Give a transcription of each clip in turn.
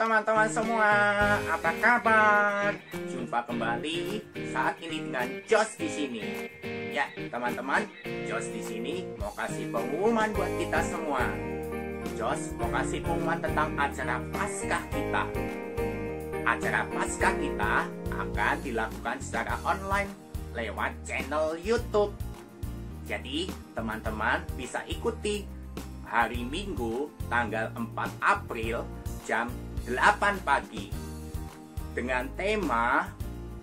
teman-teman semua, apa kabar? Jumpa kembali saat ini dengan Jos di sini. Ya, teman-teman, Jos di sini mau kasih pengumuman buat kita semua. Jos mau kasih pengumuman tentang acara Paskah kita. Acara Paskah kita akan dilakukan secara online lewat channel YouTube. Jadi, teman-teman bisa ikuti hari Minggu tanggal 4 April jam 8 pagi dengan tema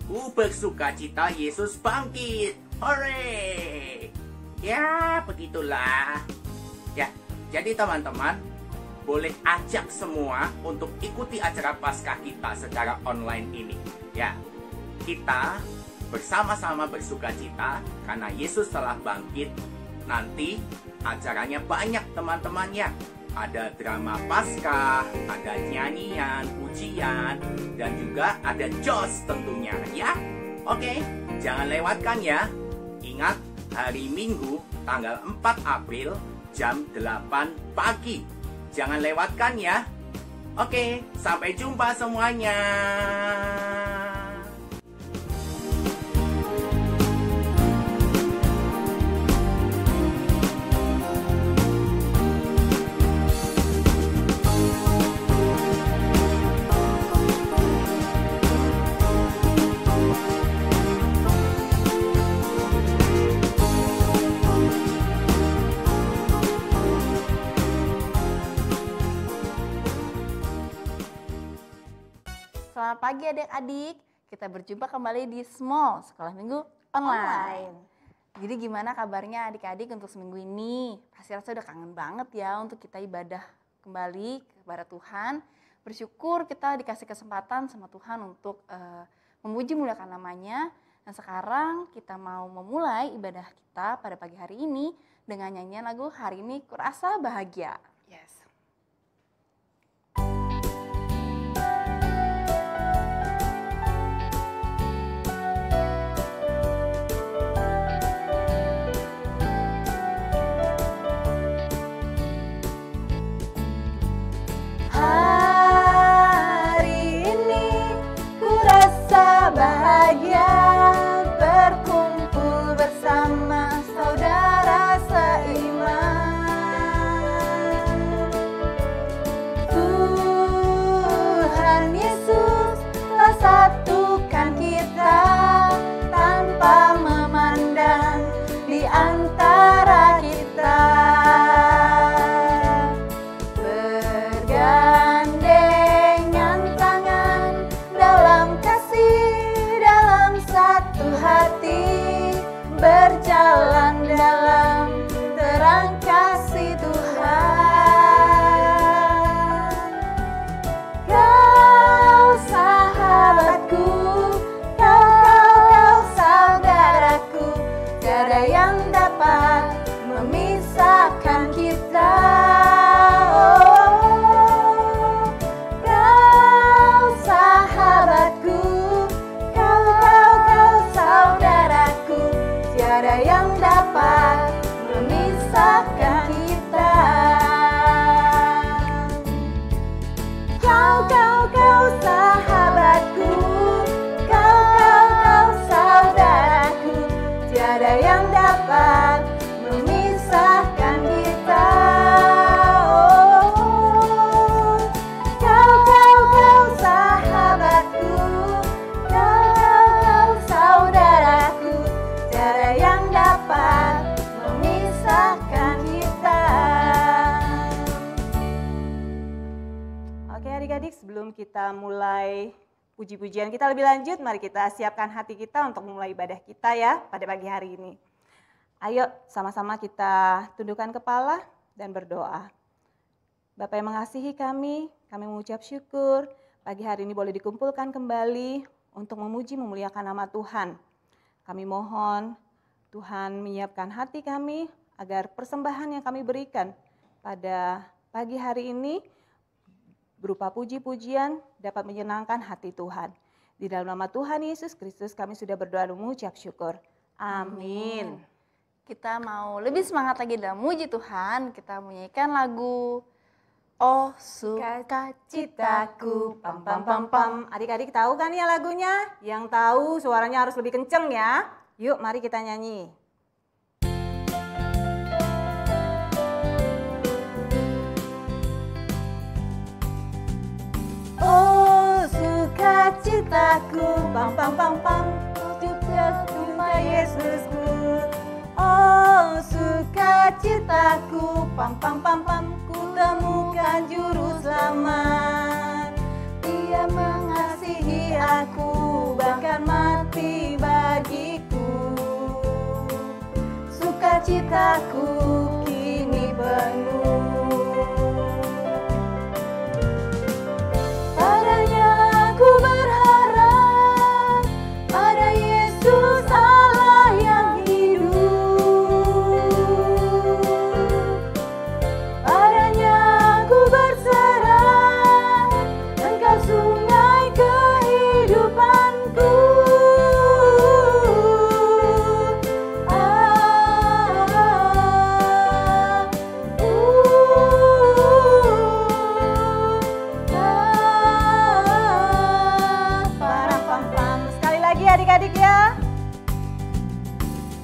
Ku bersukacita Yesus bangkit. Hore! Ya, begitulah. Ya, jadi teman-teman boleh ajak semua untuk ikuti acara Paskah kita secara online ini. Ya, kita bersama-sama bersukacita karena Yesus telah bangkit. Nanti acaranya banyak teman-temannya. Ada drama Paskah, ada nyanyian, pujian, dan juga ada Jos tentunya ya. Oke, jangan lewatkan ya. Ingat, hari Minggu tanggal 4 April jam 8 pagi. Jangan lewatkan ya. Oke, sampai jumpa semuanya. Selamat pagi adik-adik, kita berjumpa kembali di Small Sekolah Minggu Online. Jadi gimana kabarnya adik-adik untuk seminggu ini? Pasti rasa udah kangen banget ya untuk kita ibadah kembali kepada Tuhan. Bersyukur kita dikasih kesempatan sama Tuhan untuk memuji muliakan namanya. Dan sekarang kita mau memulai ibadah kita pada pagi hari ini dengan nyanyian lagu Hari Ini Kurasa Bahagia. Yes. Bahagia berkumpul bersama saudara seiman. Tuhan Yesus telah satukan kita tanpa memandang di antara kita. Bergandengan tangan dalam satu hati, berjalan dalam terang kasih Tuhan. Kau sahabatku, kau saudaraku, tiada yang dapat memisahkan kita. Kau sahabatku, tiada yang dapat memisahkan kita. Kau sahabatku, kau saudaraku, tiada yang dapat memisahkan kita. Kau sahabatku, kau saudaraku, tiada yang dapat memisahkan kita. Oke adik-adik, sebelum kita mulai puji-pujian kita lebih lanjut, mari kita siapkan hati kita untuk memulai ibadah kita ya pada pagi hari ini. Ayo sama-sama kita tundukkan kepala dan berdoa. Bapa yang mengasihi kami mengucap syukur pagi hari ini boleh dikumpulkan kembali untuk memuji memuliakan nama Tuhan. Kami mohon Tuhan menyiapkan hati kami agar persembahan yang kami berikan pada pagi hari ini berupa puji-pujian dapat menyenangkan hati Tuhan. Di dalam nama Tuhan Yesus Kristus kami sudah berdoa dan mengucap syukur. Amin. Kita mau lebih semangat lagi dalam muji Tuhan, kita menyanyikan lagu Oh sukacitaku, pam pam pam pam. Adik-adik tahu kan ya lagunya? Yang tahu suaranya harus lebih kenceng ya. Yuk mari kita nyanyi. Oh sukacitaku, pam pam pam pam. Jumpa Yesusku. Oh sukacitaku, pam pam pam pam. Temukan juru selamat. Dia mengasihi aku, bahkan mati bagiku. Sukacitaku kini penuh. Padanya aku berharap, pada Yesus Allah yang adik-adik ya.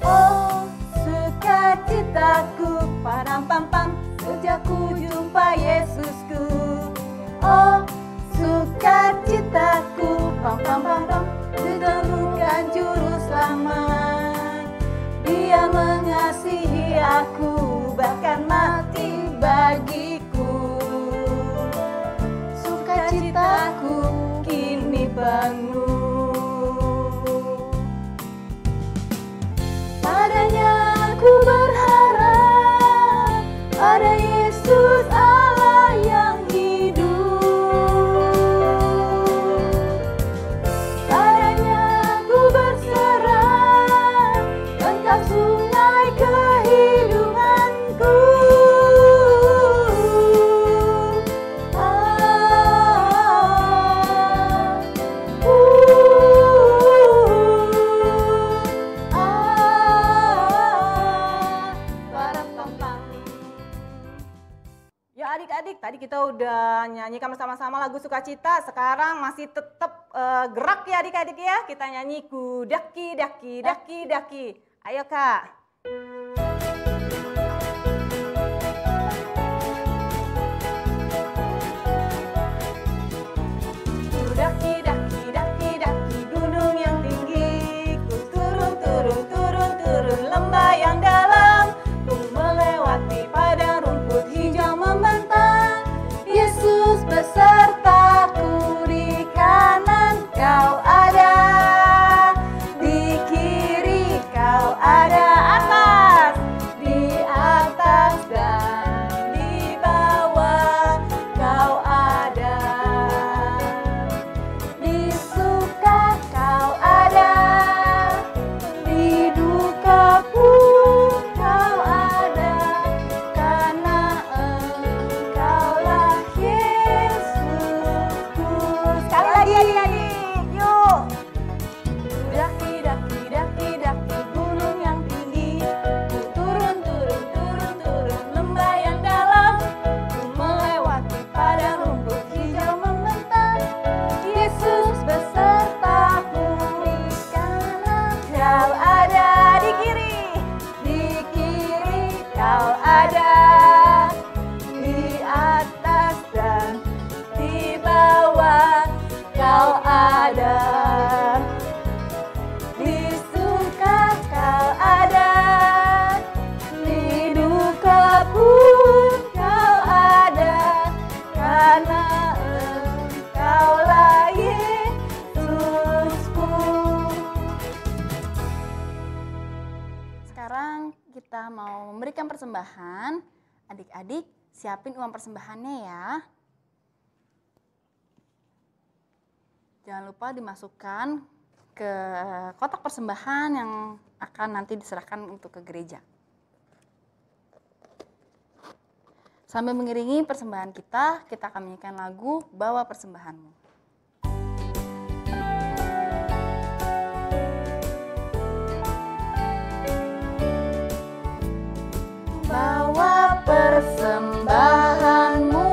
Oh sukacitaku, param pam pam, sejak ku jumpa Yesusku. Oh sukacitaku, pam pam pam pam, ditemukan juru selamat. Dia mengasihi aku, bahkan mati bagiku. Sukacitaku kini penuh. Padanya aku berharap, pada Yesus Allah yang hidup. Padanya aku berserah, engkau sungai kehidupanku. Adik-adik, tadi kita udah nyanyikan bersama-sama lagu Sukacita, sekarang masih tetap gerak ya adik-adik ya. Kita nyanyi ku daki daki daki daki. Ayo Kak. Ku daki daki daki daki gunung yang tinggi, ku turun turun turun turun lembah yang dalam, ku melewati padang rumput hijau membentang. Yesus besertaku, di kanan kau ada, di kiri kau ada, atas, di atas dan di bawah kau ada, di suka kau ada, di duka pun kau ada, karena Engkaulah Yesusku. Sekali lagi adik-adik, yuk. Daki daki daki daki gunung yang tinggi, ku turun turun turun turun lembah yang dalam, ku melewati padang rumput hijau membentang. Yesus besertaku, di kanan kau ada, di kiri kau ada, di atas dan di bawah kau ada, di suka kau ada, di duka pun kau ada, karena Engkaulah Yesusku. Sekarang kita mau memberikan persembahan. Adik-adik siapin uang persembahannya ya. Jangan lupa dimasukkan ke kotak persembahan yang akan nanti diserahkan untuk ke gereja. Sambil mengiringi persembahan kita akan menyanyikan lagu Bawa Persembahanmu. Bawa persembahanmu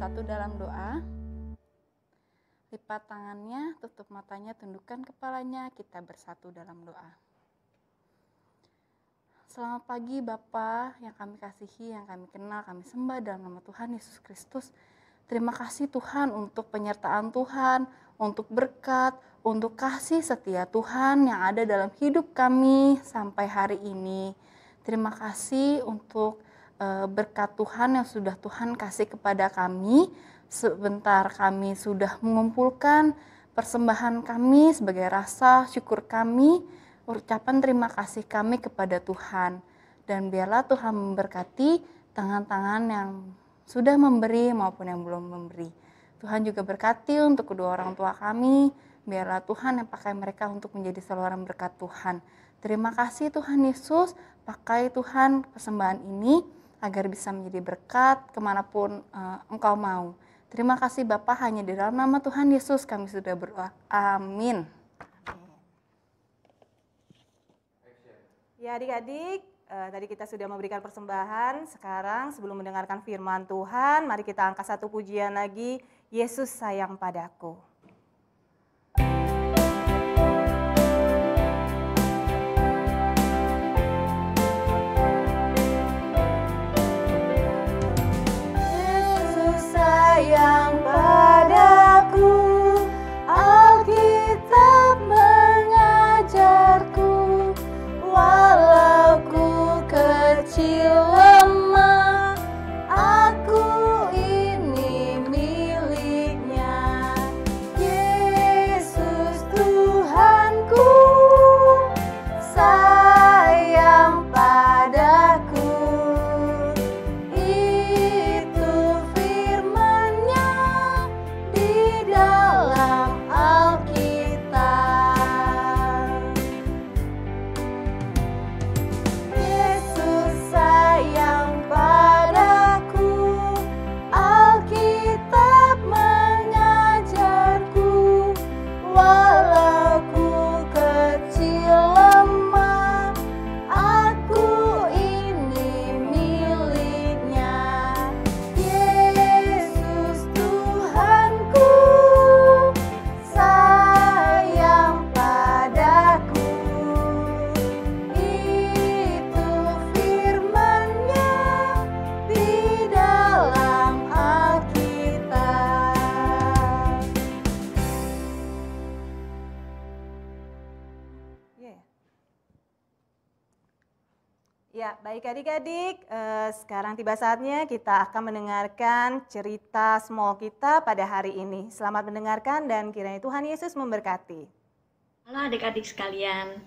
bersatu dalam doa. Lipat tangannya, tutup matanya, tundukkan kepalanya, kita bersatu dalam doa. Selamat pagi Bapa yang kami kasihi, yang kami kenal, kami sembah dalam nama Tuhan Yesus Kristus. Terima kasih Tuhan untuk penyertaan Tuhan, untuk berkat, untuk kasih setia Tuhan yang ada dalam hidup kami sampai hari ini. Terima kasih untuk berkat Tuhan yang sudah Tuhan kasih kepada kami. Sebentar kami sudah mengumpulkan persembahan kami sebagai rasa syukur kami, ucapan terima kasih kami kepada Tuhan. Dan biarlah Tuhan memberkati tangan-tangan yang sudah memberi maupun yang belum memberi. Tuhan juga berkati untuk kedua orang tua kami, biarlah Tuhan yang pakai mereka untuk menjadi saluran berkat Tuhan. Terima kasih Tuhan Yesus, pakai Tuhan persembahan ini agar bisa menjadi berkat kemanapun Engkau mau. Terima kasih Bapa, hanya di dalam nama Tuhan Yesus kami sudah berdoa. Amin. Ya adik-adik, tadi kita sudah memberikan persembahan. Sekarang sebelum mendengarkan firman Tuhan, mari kita angkat satu pujian lagi. Yesus sayang padaku. Sayang padaku, Alkitab mengajarku, walau ku kecil lemah, aku ini miliknya. Yesus Tuhanku, sayang padaku. Ya, baik adik-adik, sekarang tiba saatnya kita akan mendengarkan cerita small kita pada hari ini. Selamat mendengarkan dan kiranya Tuhan Yesus memberkati. Halo adik-adik sekalian,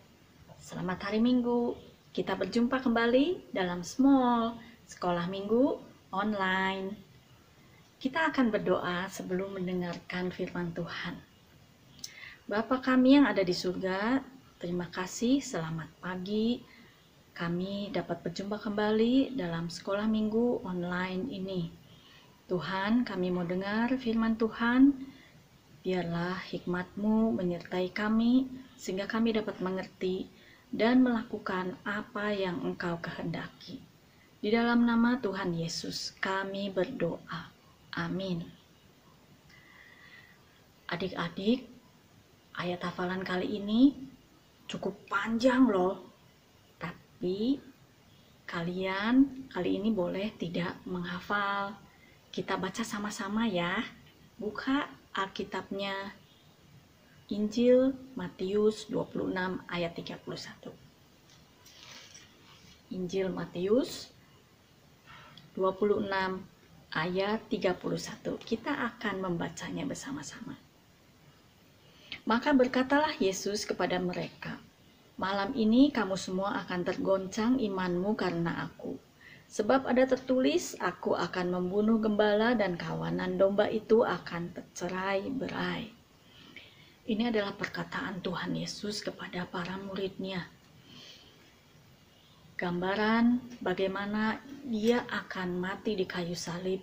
selamat hari Minggu. Kita berjumpa kembali dalam Small, Sekolah Minggu Online. Kita akan berdoa sebelum mendengarkan firman Tuhan. Bapa kami yang ada di surga, terima kasih, selamat pagi. Kami dapat berjumpa kembali dalam sekolah minggu online ini. Tuhan, kami mau dengar firman Tuhan. Biarlah hikmat-Mu menyertai kami, sehingga kami dapat mengerti dan melakukan apa yang Engkau kehendaki. Di dalam nama Tuhan Yesus, kami berdoa. Amin. Adik-adik, ayat hafalan kali ini cukup panjang loh. Tapi kalian kali ini boleh tidak menghafal. Kita baca sama-sama ya. Buka Alkitabnya, Injil Matius 26 ayat 31. Injil Matius 26 ayat 31. Kita akan membacanya bersama-sama. Maka berkatalah Yesus kepada mereka, "Malam ini kamu semua akan tergoncang imanmu karena aku. Sebab ada tertulis, aku akan membunuh gembala dan kawanan domba itu akan tercerai-berai." Ini adalah perkataan Tuhan Yesus kepada para murid-Nya. Gambaran bagaimana Dia akan mati di kayu salib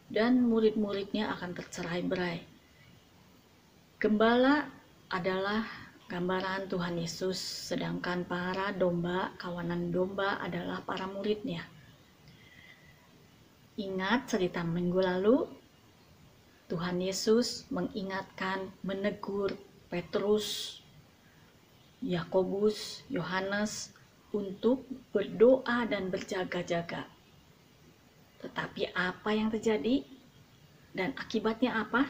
dan murid-murid-Nya akan tercerai-berai. Gembala adalah gambaran Tuhan Yesus, sedangkan para domba, kawanan domba adalah para murid-Nya. Ingat cerita minggu lalu, Tuhan Yesus mengingatkan, menegur Petrus, Yakobus, Yohanes untuk berdoa dan berjaga-jaga. Tetapi apa yang terjadi dan akibatnya apa?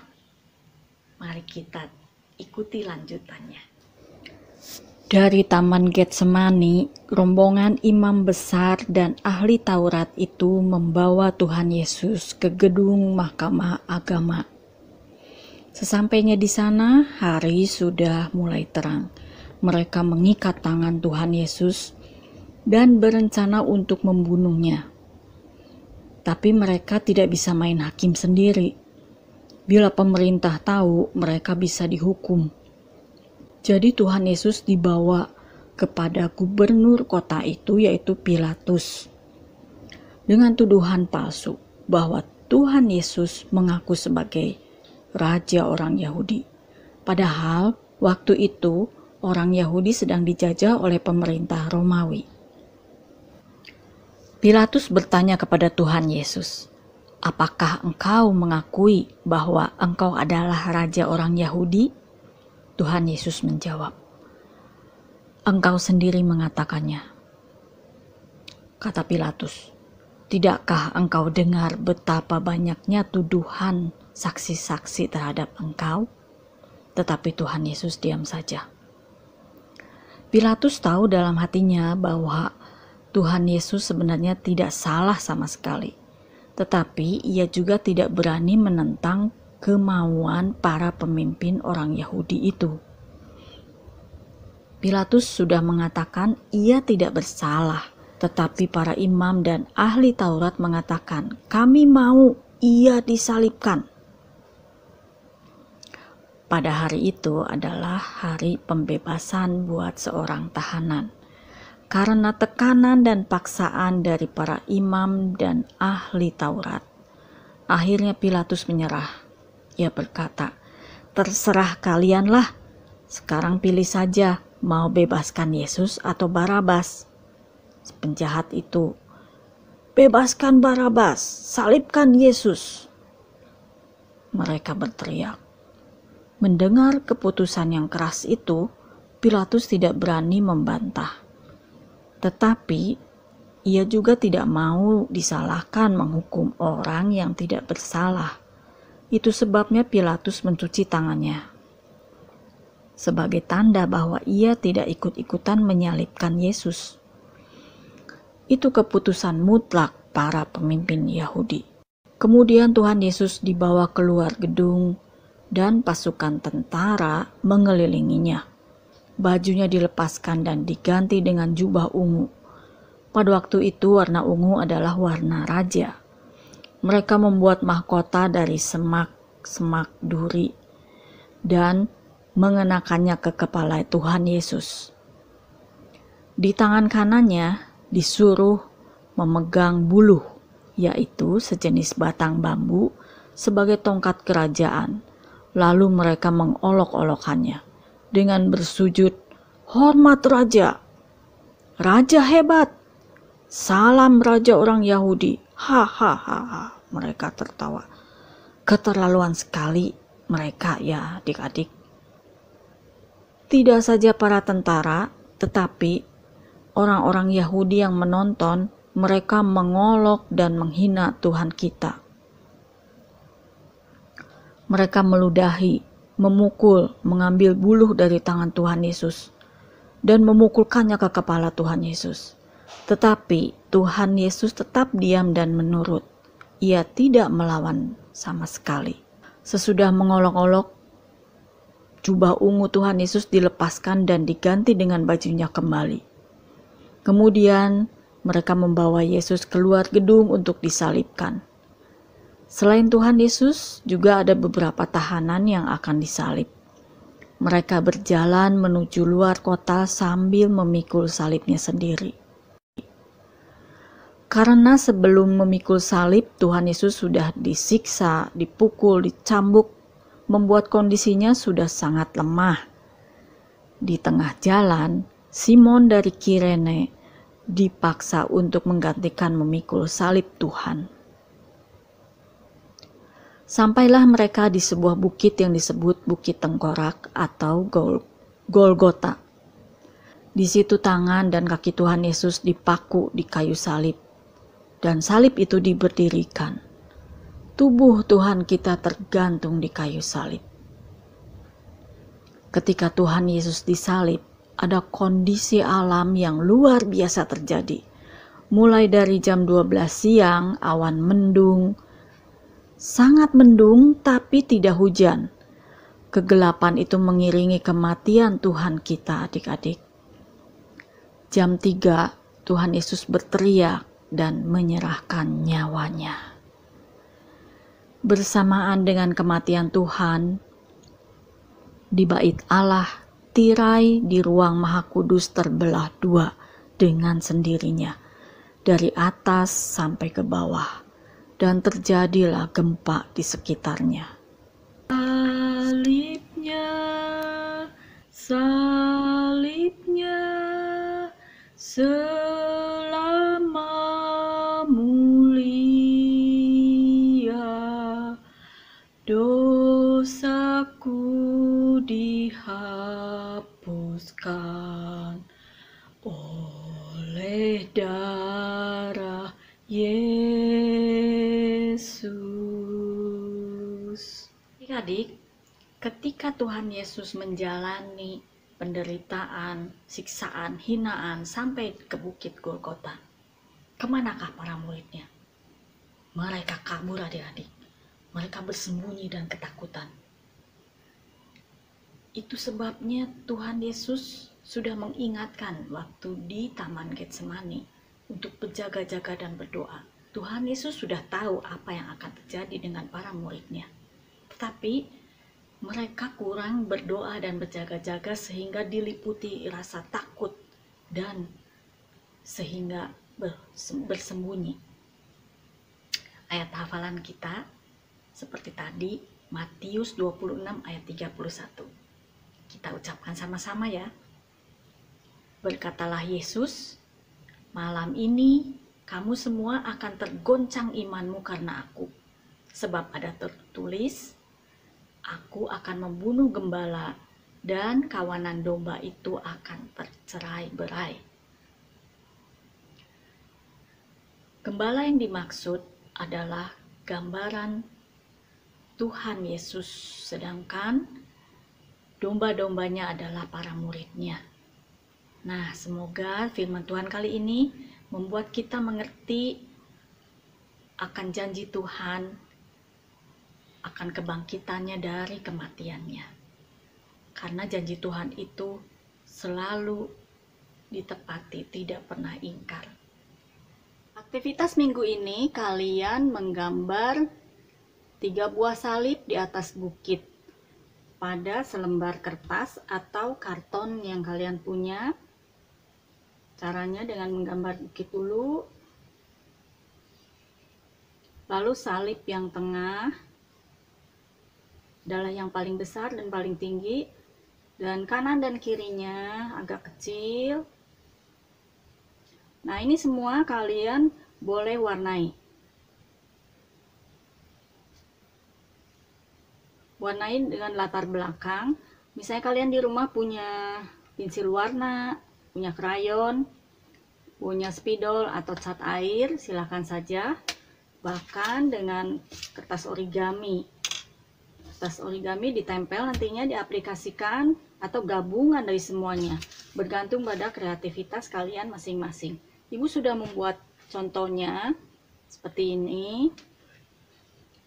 Mari kita ikuti lanjutannya. Dari Taman Getsemani, rombongan imam besar dan ahli Taurat itu membawa Tuhan Yesus ke gedung Mahkamah Agama. Sesampainya di sana, hari sudah mulai terang. Mereka mengikat tangan Tuhan Yesus dan berencana untuk membunuhnya. Tapi mereka tidak bisa main hakim sendiri. Bila pemerintah tahu, mereka bisa dihukum. Jadi Tuhan Yesus dibawa kepada gubernur kota itu, yaitu Pilatus, dengan tuduhan palsu bahwa Tuhan Yesus mengaku sebagai raja orang Yahudi. Padahal waktu itu orang Yahudi sedang dijajah oleh pemerintah Romawi. Pilatus bertanya kepada Tuhan Yesus, "Apakah engkau mengakui bahwa engkau adalah raja orang Yahudi?" Tuhan Yesus menjawab, "Engkau sendiri mengatakannya." Kata Pilatus, "Tidakkah engkau dengar betapa banyaknya tuduhan saksi-saksi terhadap engkau?" Tetapi Tuhan Yesus diam saja. Pilatus tahu dalam hatinya bahwa Tuhan Yesus sebenarnya tidak salah sama sekali. Tetapi ia juga tidak berani menentang kemauan para pemimpin orang Yahudi itu. Pilatus sudah mengatakan ia tidak bersalah, tetapi para imam dan ahli Taurat mengatakan, "Kami mau ia disalibkan." Pada hari itu adalah hari pembebasan buat seorang tahanan. Karena tekanan dan paksaan dari para imam dan ahli Taurat, akhirnya Pilatus menyerah. Ia berkata, "Terserah kalianlah, sekarang pilih saja mau bebaskan Yesus atau Barabas." Penjahat itu, "Bebaskan Barabas, salibkan Yesus." Mereka berteriak. Mendengar keputusan yang keras itu, Pilatus tidak berani membantah. Tetapi ia juga tidak mau disalahkan menghukum orang yang tidak bersalah. Itu sebabnya Pilatus mencuci tangannya sebagai tanda bahwa ia tidak ikut-ikutan menyalibkan Yesus. Itu keputusan mutlak para pemimpin Yahudi. Kemudian Tuhan Yesus dibawa keluar gedung dan pasukan tentara mengelilinginya. Bajunya dilepaskan dan diganti dengan jubah ungu. Pada waktu itu warna ungu adalah warna raja. Mereka membuat mahkota dari semak duri dan mengenakannya ke kepala Tuhan Yesus. Di tangan kanannya disuruh memegang buluh, yaitu sejenis batang bambu sebagai tongkat kerajaan. Lalu mereka mengolok-olokkannya dengan bersujud, "Hormat Raja, Raja hebat, salam Raja orang Yahudi." Hahaha, mereka tertawa. Keterlaluan sekali mereka ya adik-adik. Tidak saja para tentara, tetapi orang-orang Yahudi yang menonton, mereka mengolok dan menghina Tuhan kita. Mereka meludahi, memukul, mengambil buluh dari tangan Tuhan Yesus, dan memukulkannya ke kepala Tuhan Yesus. Tetapi Tuhan Yesus tetap diam dan menurut. Ia tidak melawan sama sekali. Sesudah mengolok-olok, jubah ungu Tuhan Yesus dilepaskan dan diganti dengan bajunya kembali. Kemudian mereka membawa Yesus keluar gedung untuk disalibkan. Selain Tuhan Yesus, juga ada beberapa tahanan yang akan disalib. Mereka berjalan menuju luar kota sambil memikul salibnya sendiri. Karena sebelum memikul salib, Tuhan Yesus sudah disiksa, dipukul, dicambuk, membuat kondisinya sudah sangat lemah. Di tengah jalan, Simon dari Kirene dipaksa untuk menggantikan memikul salib Tuhan. Sampailah mereka di sebuah bukit yang disebut Bukit Tengkorak atau Golgota. Di situ tangan dan kaki Tuhan Yesus dipaku di kayu salib, dan salib itu diberdirikan. Tubuh Tuhan kita tergantung di kayu salib. Ketika Tuhan Yesus disalib, ada kondisi alam yang luar biasa terjadi. Mulai dari jam 12 siang, awan mendung, sangat mendung tapi tidak hujan. Kegelapan itu mengiringi kematian Tuhan kita, adik-adik. Jam 3, Tuhan Yesus berteriak dan menyerahkan nyawanya. Bersamaan dengan kematian Tuhan, di bait Allah, tirai di ruang Maha Kudus terbelah dua dengan sendirinya, dari atas sampai ke bawah, dan terjadilah gempa di sekitarnya. Salibnya, selama mulia, dosaku dihapuskan oleh darah Yesus. Adik-adik, ketika Tuhan Yesus menjalani penderitaan, siksaan, hinaan sampai ke Bukit Golgota, kemanakah para muridnya? Mereka kabur, adik-adik. Mereka bersembunyi dan ketakutan. Itu sebabnya Tuhan Yesus sudah mengingatkan waktu di Taman Getsemani untuk berjaga-jaga dan berdoa. Tuhan Yesus sudah tahu apa yang akan terjadi dengan para muridnya. Tetapi mereka kurang berdoa dan berjaga-jaga sehingga diliputi rasa takut dan sehingga bersembunyi. Ayat hafalan kita seperti tadi, Matius 26 ayat 31. Kita ucapkan sama-sama ya. Berkatalah Yesus, malam ini kamu semua akan tergoncang imanmu karena aku. Sebab ada tertulis, aku akan membunuh gembala dan kawanan domba itu akan tercerai-berai. Gembala yang dimaksud adalah gambaran Tuhan Yesus, sedangkan domba-dombanya adalah para muridnya. Nah, semoga firman Tuhan kali ini membuat kita mengerti akan janji Tuhan akan kebangkitannya dari kematiannya. Karena janji Tuhan itu selalu ditepati, tidak pernah ingkar. Aktivitas minggu ini kalian menggambar 3 buah salib di atas bukit pada selembar kertas atau karton yang kalian punya. Caranya dengan menggambar bukit dulu, lalu salib yang tengah adalah yang paling besar dan paling tinggi, dan kanan dan kirinya agak kecil. Nah, ini semua kalian boleh warnai. Warnain dengan latar belakang. Misalnya kalian di rumah punya pensil warna, punya krayon, punya spidol atau cat air, silakan saja. Bahkan dengan kertas origami. Kertas origami ditempel, nantinya diaplikasikan atau gabungan dari semuanya, bergantung pada kreativitas kalian masing-masing. Ibu sudah membuat contohnya seperti ini.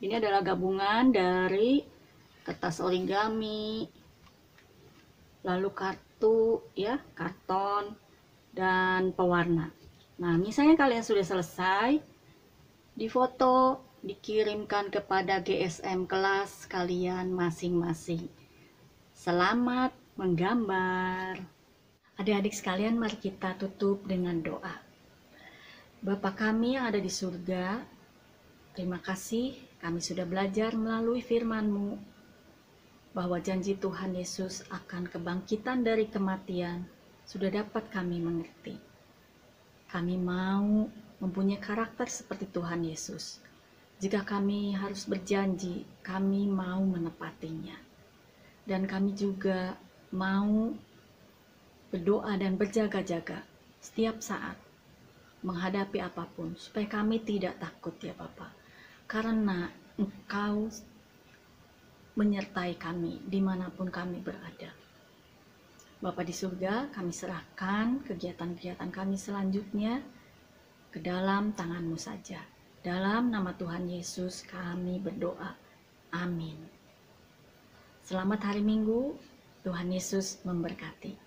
Ini adalah gabungan dari kertas origami, lalu kartu ya, karton, dan pewarna. Nah, misalnya kalian sudah selesai, difoto, dikirimkan kepada GSM kelas kalian masing-masing. Selamat menggambar. Adik-adik sekalian, mari kita tutup dengan doa. Bapa kami yang ada di surga, terima kasih kami sudah belajar melalui firman-Mu bahwa janji Tuhan Yesus akan kebangkitan dari kematian sudah dapat kami mengerti. Kami mau mempunyai karakter seperti Tuhan Yesus. Jika kami harus berjanji, kami mau menepatinya. Dan kami juga mau berdoa dan berjaga-jaga setiap saat menghadapi apapun, supaya kami tidak takut ya Bapa. Karena Engkau menyertai kami dimanapun kami berada. Bapa di surga, kami serahkan kegiatan-kegiatan kami selanjutnya ke dalam tangan-Mu saja. Dalam nama Tuhan Yesus kami berdoa. Amin. Selamat hari Minggu, Tuhan Yesus memberkati.